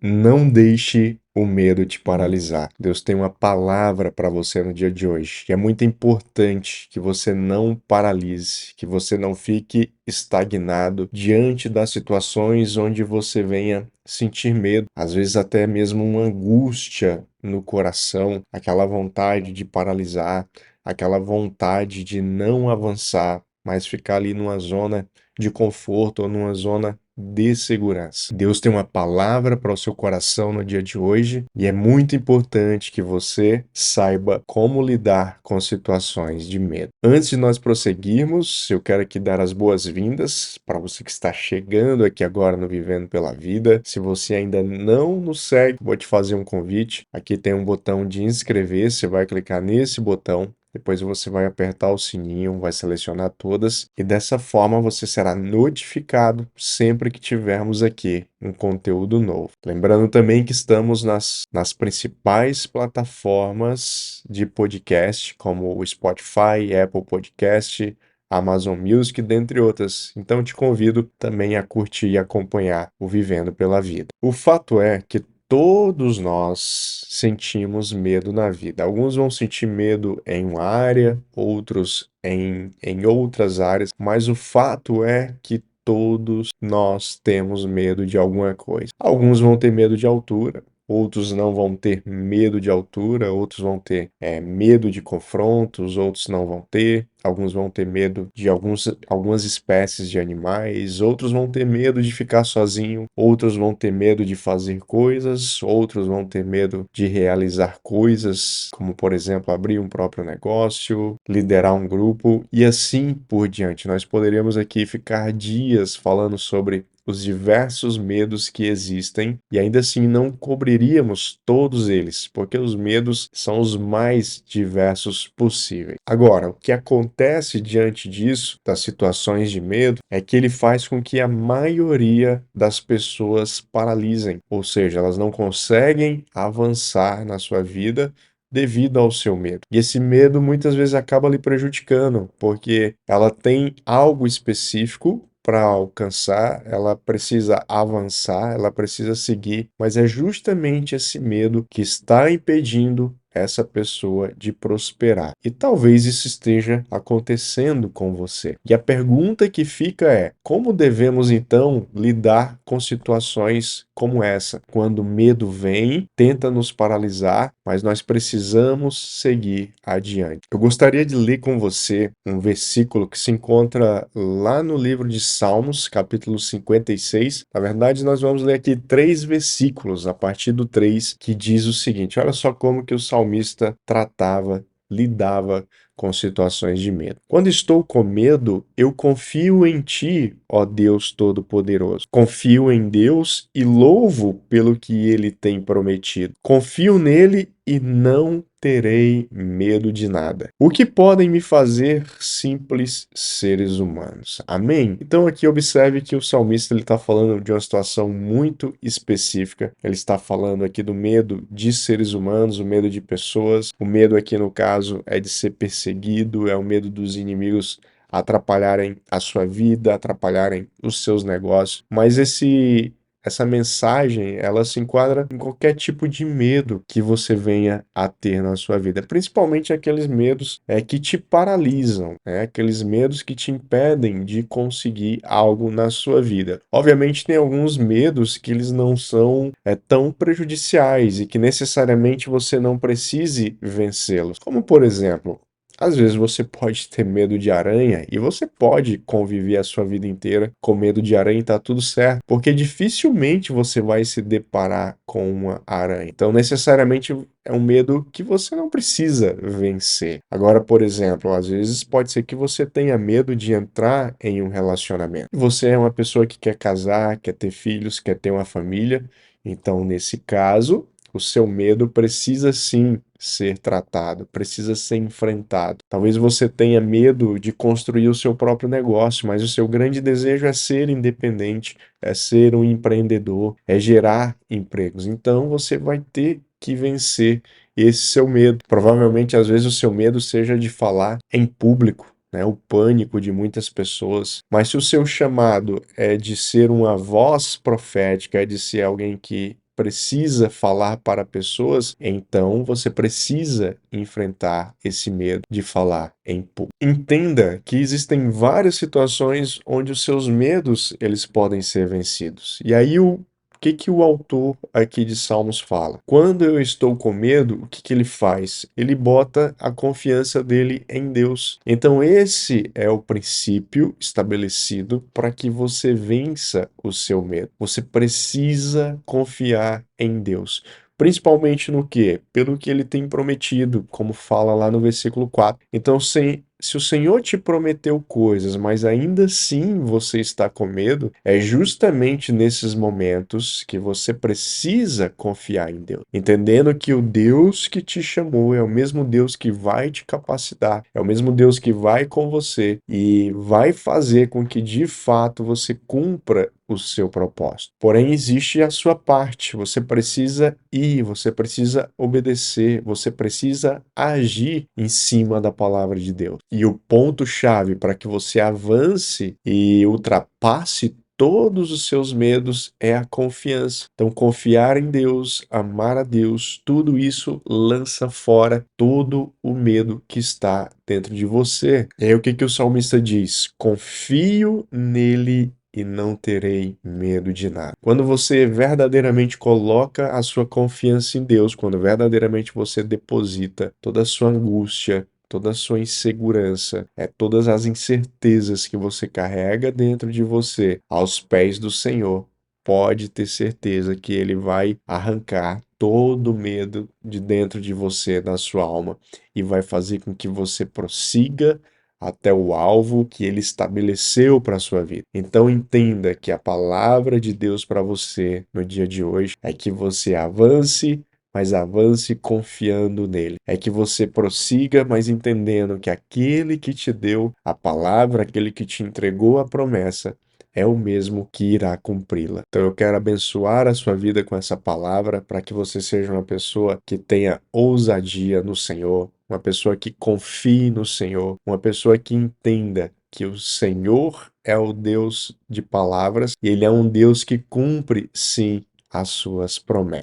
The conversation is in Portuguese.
Não deixe o medo te paralisar. Deus tem uma palavra para você no dia de hoje. E é muito importante que você não paralise, que você não fique estagnado diante das situações onde você venha sentir medo, às vezes até mesmo uma angústia no coração, aquela vontade de paralisar, aquela vontade de não avançar, mas ficar ali numa zona de conforto ou numa zona de segurança. Deus tem uma palavra para o seu coração no dia de hoje e é muito importante que você saiba como lidar com situações de medo. Antes de nós prosseguirmos, eu quero aqui dar as boas-vindas para você que está chegando aqui agora no Vivendo pela Vida. Se você ainda não nos segue, vou te fazer um convite. Aqui tem um botão de inscrever, você vai clicar nesse botão. Depois você vai apertar o sininho, vai selecionar todas e dessa forma você será notificado sempre que tivermos aqui um conteúdo novo. Lembrando também que estamos nas principais plataformas de podcast, como o Spotify, Apple Podcast, Amazon Music, dentre outras. Então te convido também a curtir e acompanhar o Vivendo pela Vida. O fato é que todos nós sentimos medo na vida. Alguns vão sentir medo em uma área, outros em outras áreas, mas o fato é que todos nós temos medo de alguma coisa. Alguns vão ter medo de altura, outros não vão ter medo de altura, outros vão ter medo de confrontos, outros não vão ter. Alguns vão ter medo de algumas espécies de animais, outros vão ter medo de ficar sozinho, outros vão ter medo de fazer coisas, outros vão ter medo de realizar coisas, como por exemplo abrir um próprio negócio, liderar um grupo e assim por diante. Nós poderíamos aqui ficar dias falando sobre os diversos medos que existem e ainda assim não cobriríamos todos eles, porque os medos são os mais diversos possíveis. Agora, o que acontece diante disso, das situações de medo, é que ele faz com que a maioria das pessoas paralisem, ou seja, elas não conseguem avançar na sua vida devido ao seu medo. E esse medo muitas vezes acaba lhe prejudicando, porque ela tem algo específico para alcançar, ela precisa avançar, ela precisa seguir, mas é justamente esse medo que está impedindo essa pessoa de prosperar. E talvez isso esteja acontecendo com você. E a pergunta que fica é: como devemos então lidar com situações como essa? Quando o medo vem, tenta nos paralisar, mas nós precisamos seguir adiante. Eu gostaria de ler com você um versículo que se encontra lá no livro de Salmos, capítulo 56. Na verdade, nós vamos ler aqui 3 versículos, a partir do 3, que diz o seguinte: olha só como que o salmista lidava com situações de medo. Quando estou com medo, eu confio em ti, ó Deus Todo-Poderoso. Confio em Deus e louvo pelo que ele tem prometido. Confio nele e não terei medo de nada. O que podem me fazer simples seres humanos? Amém? Então aqui observe que o salmista ele está falando de uma situação muito específica. Ele está falando aqui do medo de seres humanos, o medo de pessoas. O medo aqui no caso é de ser perseguido, é o medo dos inimigos atrapalharem a sua vida, atrapalharem os seus negócios. Mas essa mensagem, ela se enquadra em qualquer tipo de medo que você venha a ter na sua vida, principalmente aqueles medos que te paralisam, né? Aqueles medos que te impedem de conseguir algo na sua vida. Obviamente tem alguns medos que eles não são tão prejudiciais e que necessariamente você não precise vencê-los, como por exemplo, às vezes você pode ter medo de aranha e você pode conviver a sua vida inteira com medo de aranha e tá tudo certo, porque dificilmente você vai se deparar com uma aranha. Então, necessariamente é um medo que você não precisa vencer. Agora, por exemplo, às vezes pode ser que você tenha medo de entrar em um relacionamento. Você é uma pessoa que quer casar, quer ter filhos, quer ter uma família. Então, nesse caso, o seu medo precisa sim ser tratado, precisa ser enfrentado. Talvez você tenha medo de construir o seu próprio negócio, mas o seu grande desejo é ser independente, é ser um empreendedor, é gerar empregos. Então você vai ter que vencer esse seu medo. Provavelmente, às vezes, o seu medo seja de falar em público, né, o pânico de muitas pessoas. Mas se o seu chamado é de ser uma voz profética, é de ser alguém que precisa falar para pessoas, então você precisa enfrentar esse medo de falar em público. Entenda que existem várias situações onde os seus medos eles podem ser vencidos. E aí o que o autor aqui de Salmos fala? Quando eu estou com medo, o que ele faz? Ele bota a confiança dele em Deus. Então, esse é o princípio estabelecido para que você vença o seu medo. Você precisa confiar em Deus. Principalmente no quê? Pelo que ele tem prometido, como fala lá no versículo 4. Então, se o Senhor te prometeu coisas, mas ainda assim você está com medo, é justamente nesses momentos que você precisa confiar em Deus, entendendo que o Deus que te chamou é o mesmo Deus que vai te capacitar, é o mesmo Deus que vai com você e vai fazer com que de fato você cumpra o seu propósito. Porém, existe a sua parte. Você precisa ir, você precisa obedecer, você precisa agir em cima da palavra de Deus. E o ponto-chave para que você avance e ultrapasse todos os seus medos é a confiança. Então, confiar em Deus, amar a Deus, tudo isso lança fora todo o medo que está dentro de você. E aí, o que que o salmista diz? Confio nele e não terei medo de nada. Quando você verdadeiramente coloca a sua confiança em Deus, quando verdadeiramente você deposita toda a sua angústia, toda a sua insegurança, todas as incertezas que você carrega dentro de você aos pés do Senhor, pode ter certeza que Ele vai arrancar todo o medo de dentro de você, da sua alma, e vai fazer com que você prossiga até o alvo que Ele estabeleceu para a sua vida. Então entenda que a palavra de Deus para você no dia de hoje é que você avance, mas avance confiando nele. É que você prossiga, mas entendendo que aquele que te deu a palavra, aquele que te entregou a promessa, é o mesmo que irá cumpri-la. Então eu quero abençoar a sua vida com essa palavra para que você seja uma pessoa que tenha ousadia no Senhor, uma pessoa que confie no Senhor, uma pessoa que entenda que o Senhor é o Deus de palavras e ele é um Deus que cumpre sim as suas promessas.